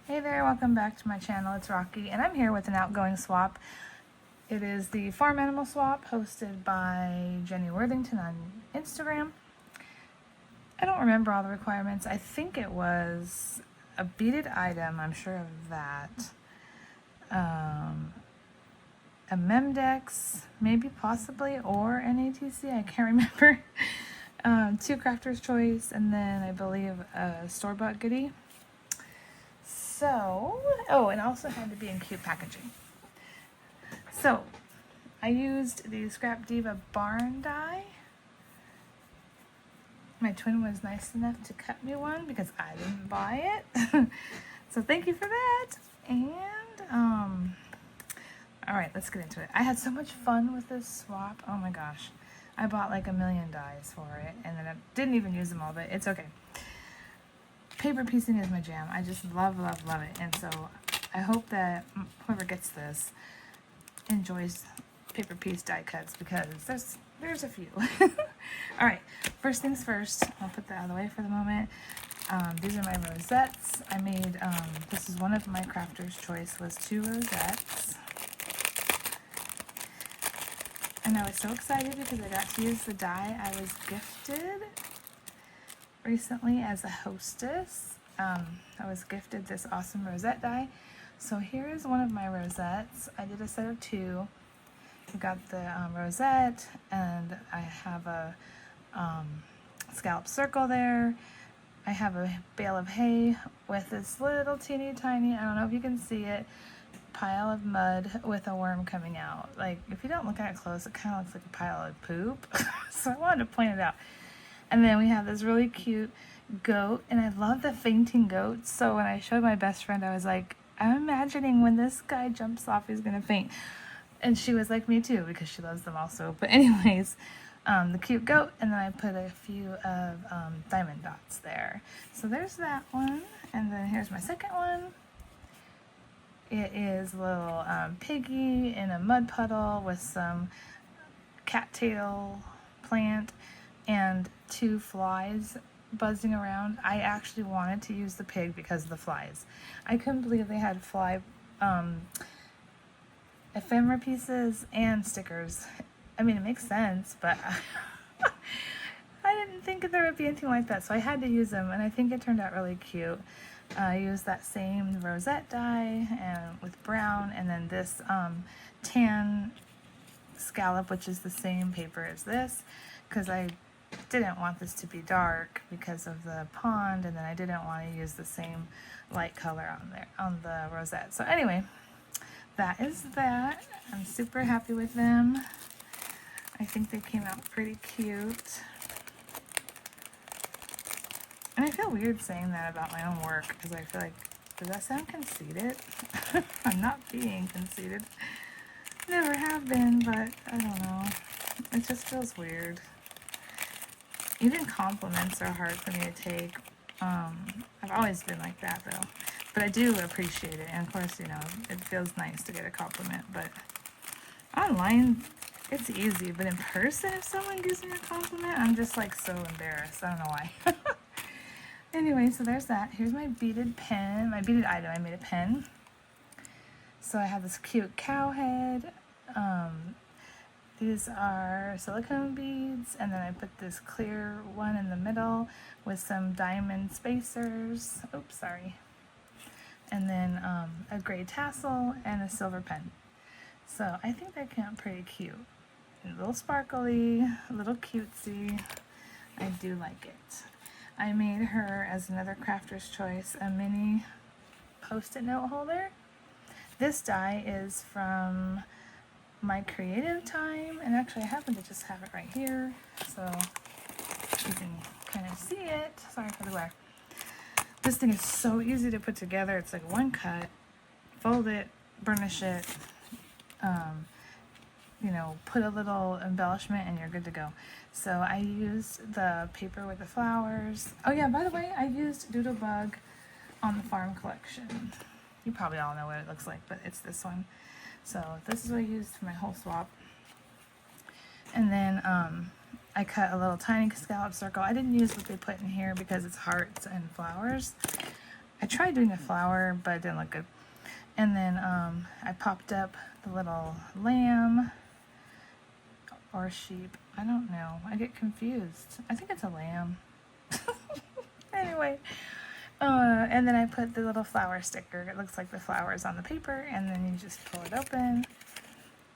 Hey there, welcome back to my channel. It's Rocky, and I'm here with an outgoing swap. It is the Farm Animal Swap hosted by Jenny Worthington on Instagram. I don't remember all the requirements. I think it was a beaded item, I'm sure of that. A Memdex, maybe possibly, or an ATC, I can't remember. 2 Crafter's Choice, and then I believe a store-bought goodie. So, oh, and also had to be in cute packaging. So, I used the Scrap Diva barn die. My twin was nice enough to cut me one because I didn't buy it. So thank you for that. And, all right, let's get into it. I had so much fun with this swap. Oh my gosh. I bought like 1,000,000 dies for it, and then I didn't even use them all, but it's okay. Paper piecing is my jam. I just love it. And so I hope that whoever gets this enjoys paper piece die cuts, because there's a few. All right, first things first, I'll put that out of the way for the moment. These are my rosettes. I made, this is one of my crafter's choice, was 2 rosettes. And I was so excited because I got to use the die I was gifted recently as a hostess. I was gifted this awesome rosette die. So here is one of my rosettes. I did a set of 2. I got the rosette, and I have a scallop circle there. I have a bale of hay with this little teeny tiny, I don't know if you can see it, pile of mud with a worm coming out. Like, if you don't look at it close, it kind of looks like a pile of poop. So I wanted to point it out. And then we have this really cute goat, and I love the fainting goats. So when I showed my best friend, I was like, I'm imagining when this guy jumps off, he's gonna faint. And she was like me too, because she loves them also. But anyways, the cute goat, and then I put a few of diamond dots there. So there's that one, and then here's my second one. It is a little piggy in a mud puddle with some cattail plant and 2 flies buzzing around. I actually wanted to use the pig because of the flies. I couldn't believe they had fly ephemera pieces and stickers. I mean, it makes sense, but I didn't think there would be anything like that, so I had to use them, and I think it turned out really cute. I used that same rosette die and with brown, and then this tan scallop, which is the same paper as this, because I didn't want this to be dark because of the pond, and then I didn't want to use the same light color on there on the rosette. So anyway, that is that. I'm super happy with them. I think they came out pretty cute. And I feel weird saying that about my own work, because I feel like, does that sound conceited? I'm not being conceited. Never have been, but I don't know. It just feels weird. Even compliments are hard for me to take. I've always been like that though. But I do appreciate it, and of course, you know, it feels nice to get a compliment, but online, it's easy, but in person, if someone gives me a compliment, I'm just like so embarrassed. I don't know why. Anyway, so there's that. Here's my beaded pen, my beaded item. I made a pen. So I have this cute cow head. These are silicone beads, and then I put this clear one in the middle with some diamond spacers. Oops, sorry. And then a gray tassel and a silver pen. So I think that came out pretty cute. A little sparkly, a little cutesy. I do like it. I made her, as another crafter's choice, a mini post-it note holder. This die is from my creative time, and actually I happen to just have it right here, so you can kind of see it. Sorry for the glare. This thing is so easy to put together. It's like one cut, fold it, burnish it, you know, put a little embellishment, and you're good to go. So I used the paper with the flowers. Oh yeah, by the way, I used Doodlebug on the farm collection. You probably all know what it looks like, but it's this one. So this is what I used for my whole swap. And then I cut a little tiny scallop circle. I didn't use what they put in here because it's hearts and flowers. I tried doing a flower, but it didn't look good. And then I popped up the little lamb or sheep. I don't know. I get confused. I think it's a lamb. Anyway, and then I put the little flower sticker. It looks like the flowers on the paper, and then you just pull it open,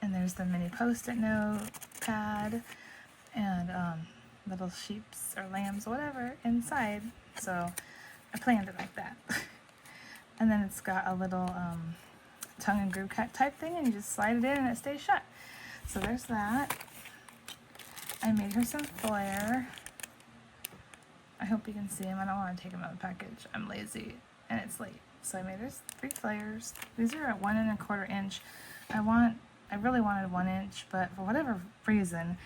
and there's the mini post-it note pad, and little sheeps or lambs, whatever, inside. So I planned it like that. And then it's got a little tongue and groove cut type thing, and you just slide it in and it stays shut. So there's that. I made her some flair. I hope you can see them. I don't want to take them out of the package. I'm lazy and it's late. So I made her 3 flares. These are at 1 1/4 inch. I really wanted 1 inch, but for whatever reason,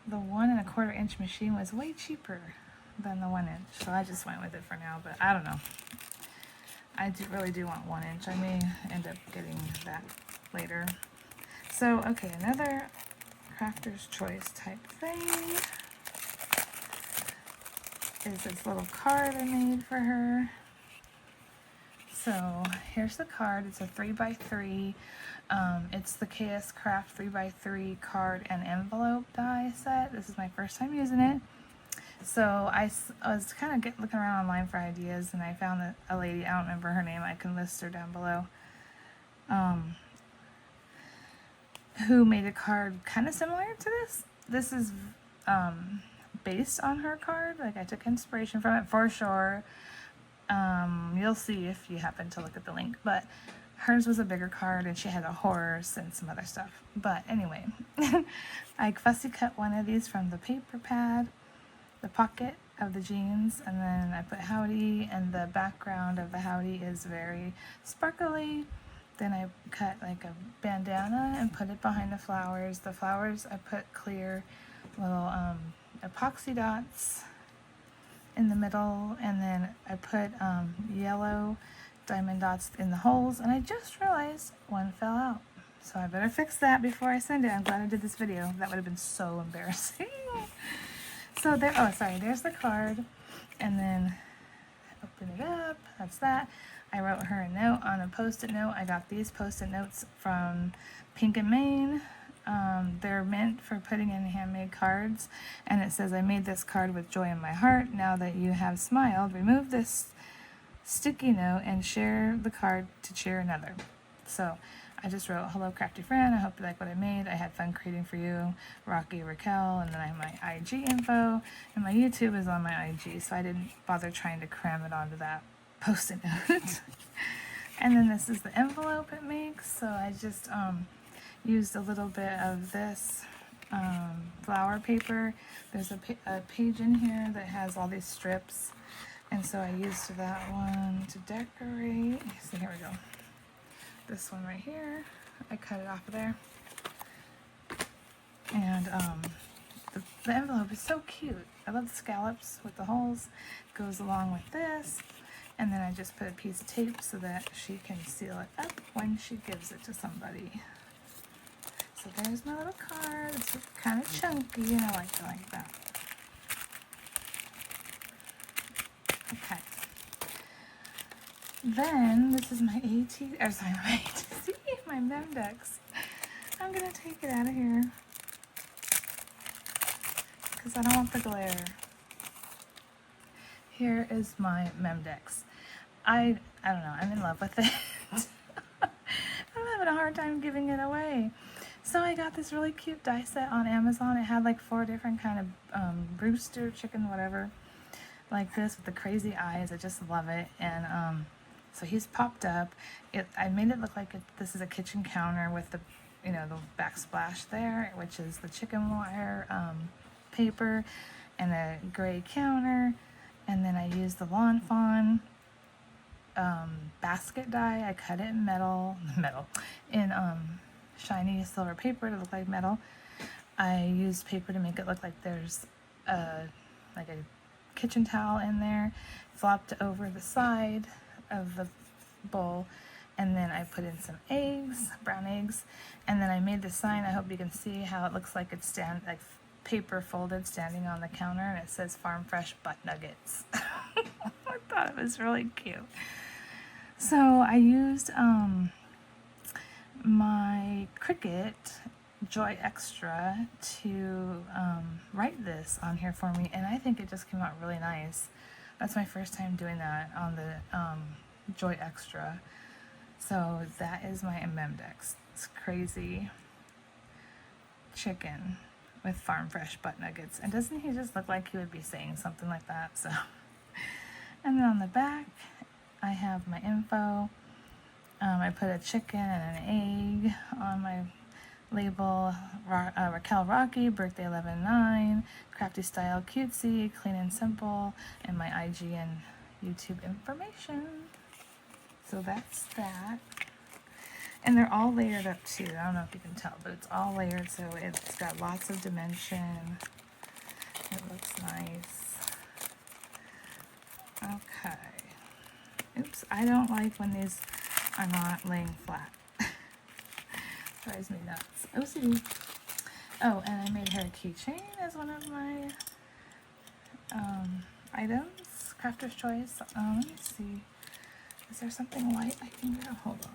the 1 1/4 inch machine was way cheaper than the 1 inch. So I just went with it for now, but I don't know. I really do want 1 inch. I may end up getting that later. So, okay, another Crafter's Choice type thing is this little card I made for her. So here's the card. It's a 3x3. It's the KS Craft 3x3 card and envelope die set. This is my first time using it. So I was kind of looking around online for ideas, and I found that a lady, I don't remember her name, I can list her down below, who made a card kind of similar to this. This is based on her card. Like, I took inspiration from it for sure. You'll see if you happen to look at the link, but hers was a bigger card and she had a horse and some other stuff. But anyway, I fussy cut one of these from the paper pad, the pocket of the jeans, and then I put Howdy, and the background of the Howdy is very sparkly. Then I cut like a bandana and put it behind the flowers. The flowers I put clear little epoxy dots in the middle, and then I put yellow diamond dots in the holes, and I just realized one fell out. So I better fix that before I send it. I'm glad I did this video. That would have been so embarrassing. So there, oh sorry, there's the card, and then open it up, that's that. I wrote her a note on a post-it note. I got these post-it notes from Pink and Maine. They're meant for putting in handmade cards, and it says, I made this card with joy in my heart. Now that you have smiled, remove this sticky note and share the card to cheer another. So I just wrote, hello crafty friend, I hope you like what I made. I had fun creating for you, Rocky Raquel. And then I have my IG info, and my YouTube is on my IG, so I didn't bother trying to cram it onto that post-it note. And then this is the envelope it makes. So I just used a little bit of this flower paper. There's a page in here that has all these strips, and so I used that one to decorate. So here we go. This one right here, I cut it off of there. And the envelope is so cute. I love the scallops with the holes. It goes along with this. And then I just put a piece of tape so that she can seal it up when she gives it to somebody. So there's my little card. It's kind of chunky, and I like it like that. Okay. Then this is my my Memdex. I'm gonna take it out of here because I don't want the glare. Here is my Memdex. I don't know, I'm in love with it. I'm having a hard time giving it away. So I got this really cute die set on Amazon. It had like 4 different kind of rooster, chicken, whatever, like this with the crazy eyes. I just love it. And so he's popped up. I made it look like this is a kitchen counter with the, you know, the backsplash there, which is the chicken wire paper, and a gray counter. And then I used the Lawn Fawn basket die. I cut it in in shiny silver paper to look like metal. I used paper to make it look like there's like a kitchen towel in there, flopped over the side of the bowl, and then I put in some eggs, brown eggs, and then I made the sign. I hope you can see how it looks like it's like paper folded standing on the counter, and it says Farm Fresh Butt Nuggets. thought it was really cute. So I used my Cricut Joy Extra to write this on here for me, and I think it just came out really nice. That's my first time doing that on the Joy Extra. So that is my Dex. It's crazy chicken with farm fresh butt nuggets. And doesn't he just look like he would be saying something like that? So, and then on the back, I have my info. I put a chicken and an egg on my label. Raquel Rocky, birthday 11/9, crafty style cutesy, clean and simple, and my IG and YouTube information. So that's that. And they're all layered up too. I don't know if you can tell, but it's all layered, so it's got lots of dimension. It looks nice. Okay. Oops, I don't like when these are not laying flat. Drives me nuts. OCD. Oh, and I made her a keychain as one of my items. Crafter's Choice. Let me see. Is there something white I can grab? Hold on.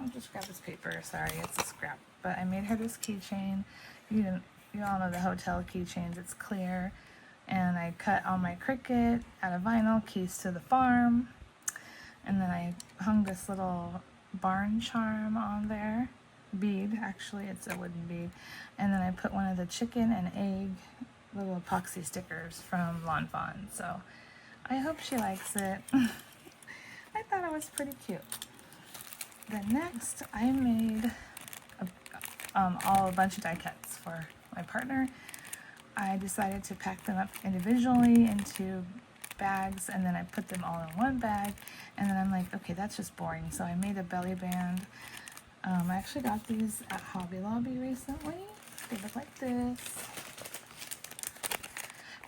I'll just grab this paper. Sorry, it's a scrap. But I made her this keychain. You all know the hotel keychains. It's clear. And I cut all my Cricut out of vinyl, keys to the farm. And then I hung this little barn charm on there. Bead, actually, it's a wooden bead. And then I put one of the chicken and egg little epoxy stickers from Lawn Fawn. So I hope she likes it. I thought it was pretty cute. Then next, I made a bunch of die cuts for my partner. I decided to pack them up individually into bags, and then I put them all in one bag, and then I'm like, okay, that's just boring. So I made a belly band. I actually got these at Hobby Lobby recently. They look like this.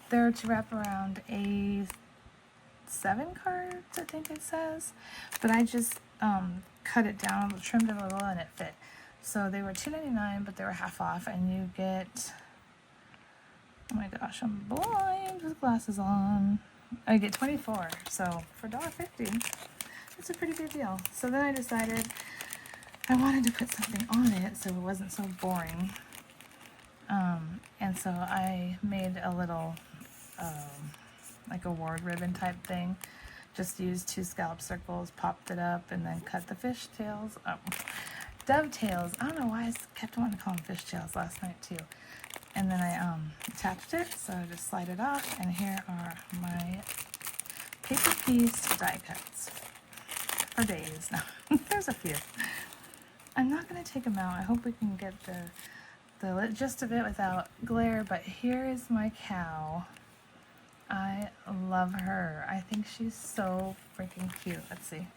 They're to wrap around A7 cards, I think it says, but I just cut it down, trimmed it a little, and it fit. So they were $2.99, but they were half off, and you get, oh my gosh, I'm blind with glasses on. I get 24, so for $1.50, it's a pretty good deal. So then I decided I wanted to put something on it so it wasn't so boring. And so I made a little, like a ward ribbon type thing. Just used 2 scallop circles, popped it up, and then cut the fishtails. Oh, dovetails. I don't know why I kept wanting to call them fishtails last night too. And then I attached it, so I just slide it off, and here are my paper piece die cuts for days now. There's a few. I'm not going to take them out. I hope we can get the gist of it without glare, but here is my cow. I love her. I think she's so freaking cute. Let's see.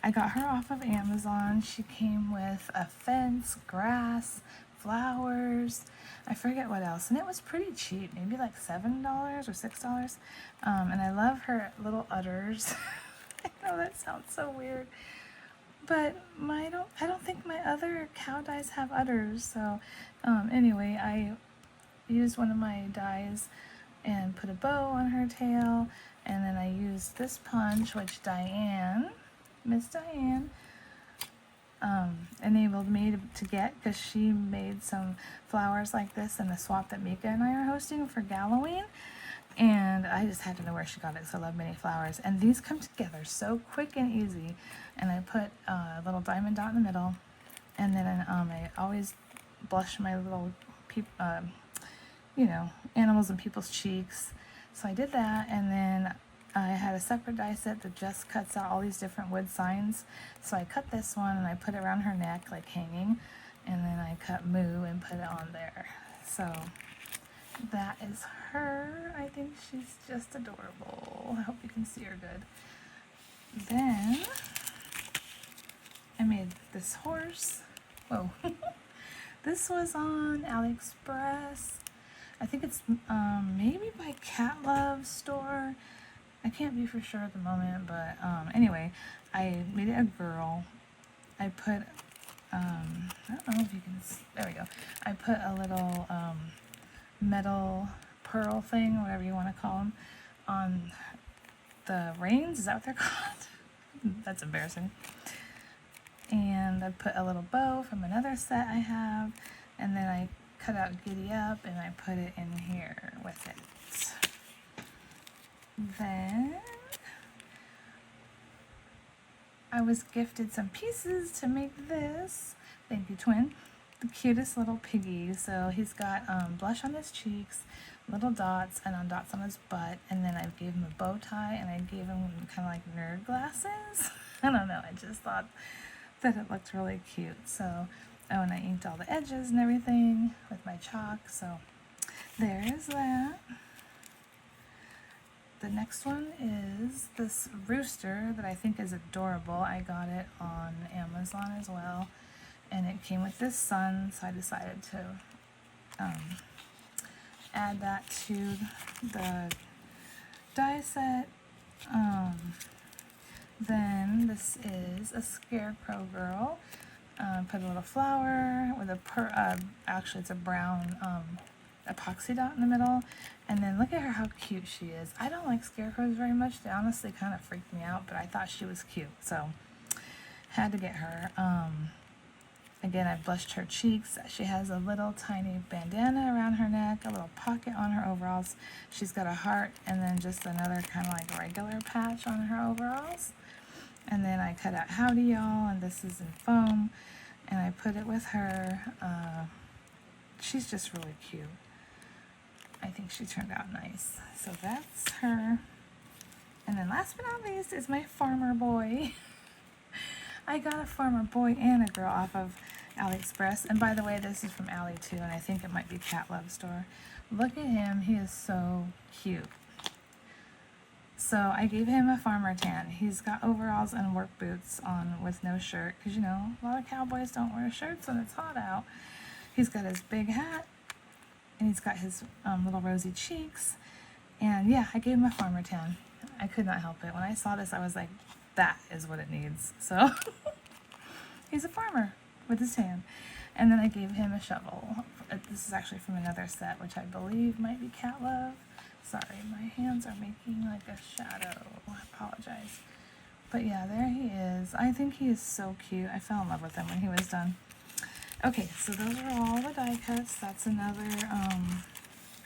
I got her off of Amazon. She came with a fence, grass, flowers, I forget what else, and it was pretty cheap, maybe like $7 or $6. And I love her little udders. I know that sounds so weird, but I don't think my other cow dies have udders. So anyway, I used one of my dies and put a bow on her tail, and then I used this punch, which Miss Diane, enabled me to get, because she made some flowers like this in the swap that Mika and I are hosting for Halloween, and I just had to know where she got it, so I love mini flowers. And these come together so quick and easy, and I put a little diamond dot in the middle, and then I always blush my little animals and people's cheeks. So I did that, and then I had a separate die set that just cuts out all these different wood signs. So I cut this one and I put it around her neck, like hanging, and then I cut Moo and put it on there. So that is her. I think she's just adorable. I hope you can see her good. Then I made this horse. Whoa. This was on AliExpress. I think it's maybe by Cat Love store. I can't be for sure at the moment, but anyway, I made it a girl. I put, I don't know if you can, there we go. I put a little metal pearl thing, whatever you want to call them, on the reins. Is that what they're called? That's embarrassing. And I put a little bow from another set I have, and then I cut out Giddy Up and I put it in here with it. Then I was gifted some pieces to make this. Thank you, twin. The cutest little piggy. So he's got blush on his cheeks, little dots, and dots on his butt. And then I gave him a bow tie, and I gave him kind of like nerd glasses. I don't know. I just thought that it looked really cute. So, oh, and I inked all the edges and everything with my chalk. So there's that. The next one is this rooster that I think is adorable. I got it on Amazon as well, and it came with this sun, so I decided to add that to the die set. Then this is a scarecrow girl. Put a little flower with actually it's a brown epoxy dot in the middle, and then look at her, how cute she is. I don't like scarecrows very much. They honestly kind of freaked me out, but I thought she was cute, so had to get her. Again, I blushed her cheeks. She has a little tiny bandana around her neck, a little pocket on her overalls. She's got a heart, and then just another kind of like regular patch on her overalls. And then I cut out Howdy Y'all, and this is in foam, and I put it with her. She's just really cute. I think she turned out nice. So that's her. And then last but not least is my farmer boy. I got a farmer boy and a girl off of AliExpress. And by the way, this is from Ali too, and I think it might be Cat Love Store. Look at him. He is so cute. So I gave him a farmer tan. He's got overalls and work boots on with no shirt, because you know, a lot of cowboys don't wear shirts when it's hot out. He's got his big hat, and he's got his little rosy cheeks. And yeah, I gave him a farmer tan. I could not help it. When I saw this, I was like, that is what it needs. So he's a farmer with his tan. And then I gave him a shovel. This is actually from another set, which I believe might be Cat Love. Sorry, my hands are making like a shadow. I apologize. But yeah, there he is. I think he is so cute. I fell in love with him when he was done. Okay, so those are all the die cuts. That's another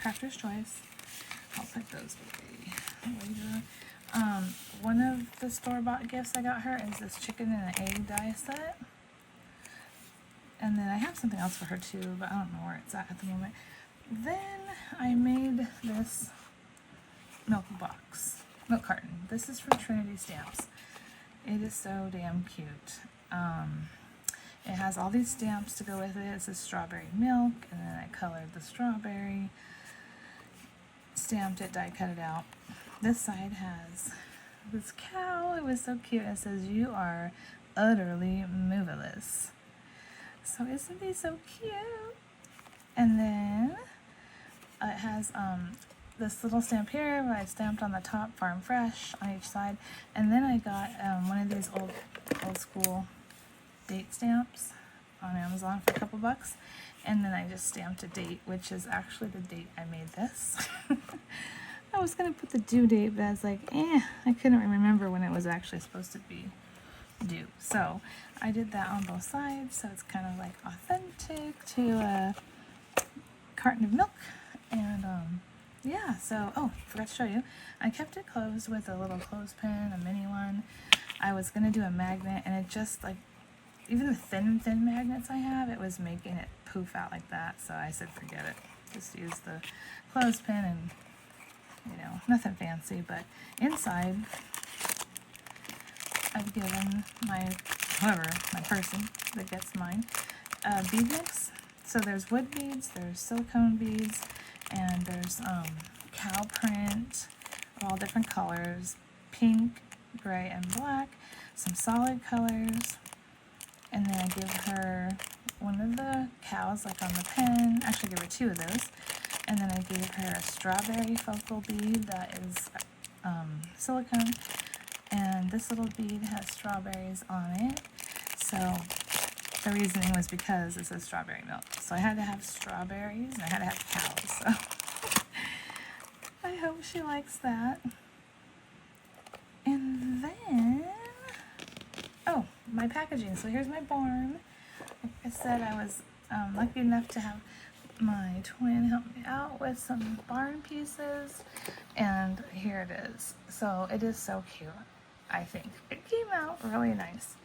Crafter's Choice. I'll put those away later. One of the store-bought gifts I got her is this chicken and an egg die set. And then I have something else for her too, but I don't know where it's at the moment. Then I made this milk carton. This is from Trinity Stamps. It is so damn cute. It has all these stamps to go with it. It says strawberry milk, and then I colored the strawberry, stamped it, die cut it out. This side has this cow. It was so cute. It says, "You are utterly moveless." So isn't he so cute? And then it has this little stamp here where I stamped on the top Farm Fresh on each side. And then I got one of these old school date stamps on Amazon for a couple bucks. And then I just stamped a date, which is actually the date I made this. I was going to put the due date, but I was like, I couldn't remember when it was actually supposed to be due. So I did that on both sides, so it's kind of like authentic to a carton of milk. And yeah, so forgot to show you, I kept it closed with a little clothespin, a mini one. I was gonna do a magnet, and it just like, even the thin magnets I have, it was making it poof out like that. So I said forget it, just use the clothespin, and you know, nothing fancy. But inside I've given my person that gets mine, bead mix. So there's wood beads, there's silicone beads, and there's cow print of all different colors, pink, gray, and black, some solid colors, and then I give her one of the cows like on the pen. Actually, I gave her two of those, and then I gave her a strawberry focal bead that is silicone, and this little bead has strawberries on it. So The reasoning was because it says strawberry milk. So I had to have strawberries and I had to have cows. So I hope she likes that. And then, oh, my packaging. So here's my barn. Like I said, I was lucky enough to have my twin help me out with some barn pieces. And here it is. So it is so cute, I think. It came out really nice.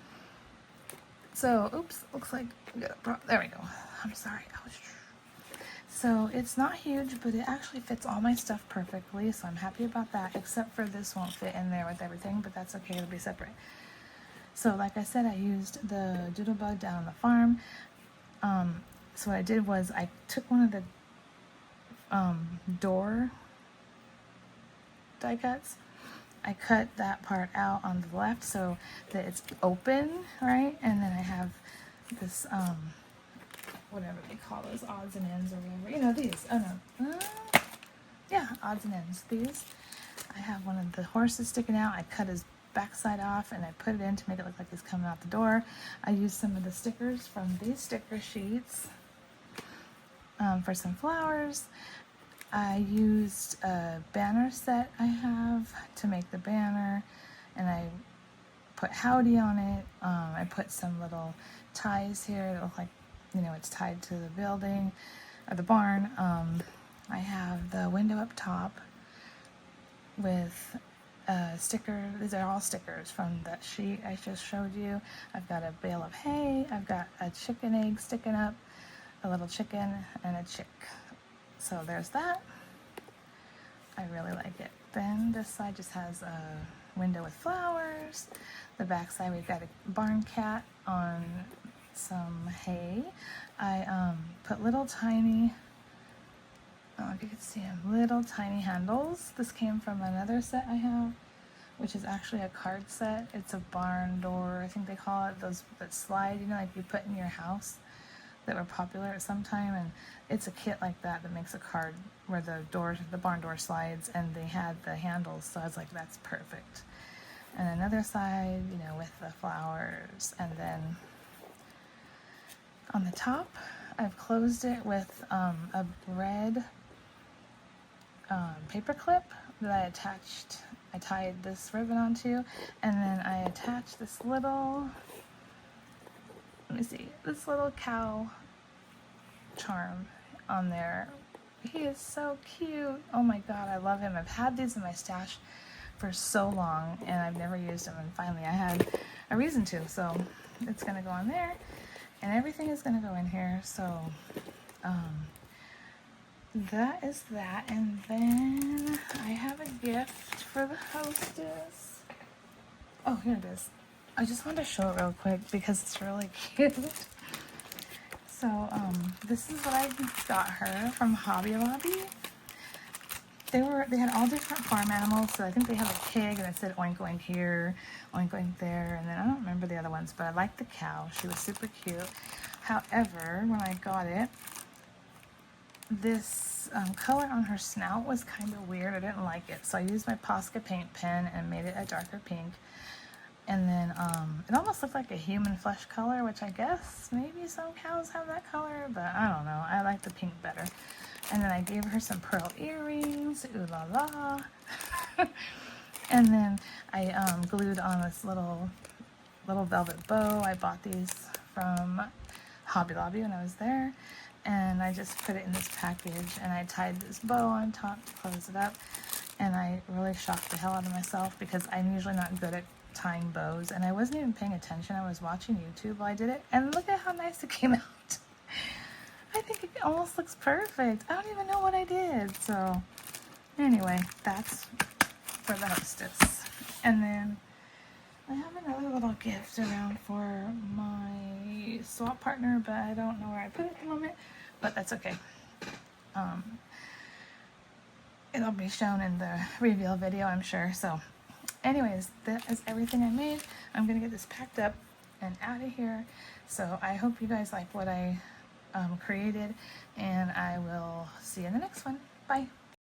So, oops, looks like, there we go. I'm sorry. So it's not huge, but it actually fits all my stuff perfectly, so I'm happy about that, except for this won't fit in there with everything, but that's okay, it'll be separate. So like I said, I used the doodlebug down on the farm. So what I did was I took one of the door die cuts. I cut that part out on the left so that it's open, right? And then I have this, whatever they call those, odds and ends or whatever. You know, these. Oh, no. Yeah, odds and ends. These. I have one of the horses sticking out. I cut his backside off and I put it in to make it look like he's coming out the door. I used some of the stickers from these sticker sheets for some flowers. I used a banner set I have to make the banner, and I put Howdy on it. I put some little ties here that look like, you know, it's tied to the building or the barn. I have the window up top with a sticker. These are all stickers from that sheet I just showed you. I've got a bale of hay. I've got a chicken egg sticking up, a little chicken, and a chick. So there's that. I really like it. Then this side just has a window with flowers. The back side we've got a barn cat on some hay. I put little tiny, oh, if you can see them, little tiny handles. This came from another set I have, which is actually a card set. It's a barn door, I think they call it, those that slide, you know, like you put in your house, that were popular at some time. And it's a kit like that that makes a card where the barn door slides, and they had the handles, so I was like, that's perfect. And another side, you know, with the flowers. And then on the top, I've closed it with a red paper clip that I tied this ribbon onto, and then I attached this little, let me see, this little cow charm on there. He is so cute. Oh my god, I love him. I've had these in my stash for so long and I've never used them, and finally I had a reason to, so it's gonna go on there and everything is gonna go in here. So that is that. And then I have a gift for the hostess. Oh, here it is. I just wanted to show it real quick because it's really cute. So this is what I got her from Hobby Lobby. They had all different farm animals. So I think they have a pig, and it said oink oink here, oink oink there, and then I don't remember the other ones, but I liked the cow. She was super cute. However, when I got it, this color on her snout was kind of weird. I didn't like it, so I used my Posca paint pen and made it a darker pink. And then it almost looked like a human flesh color, which I guess maybe some cows have that color, but I don't know. I like the pink better. And then I gave her some pearl earrings, ooh la la. And then I glued on this little velvet bow. I bought these from Hobby Lobby when I was there. And I just put it in this package, and I tied this bow on top to close it up. And I really shocked the hell out of myself because I'm usually not good at tying bows, and I wasn't even paying attention. I was watching YouTube while I did it, and look at how nice it came out. I think it almost looks perfect. I don't even know what I did. So anyway, that's for the hostess. And then I have another little gift around for my swap partner, but I don't know where I put it at the moment, but that's okay. It'll be shown in the reveal video, I'm sure. So anyways, that is everything I made. I'm gonna get this packed up and out of here. So I hope you guys like what I created, and I will see you in the next one. Bye.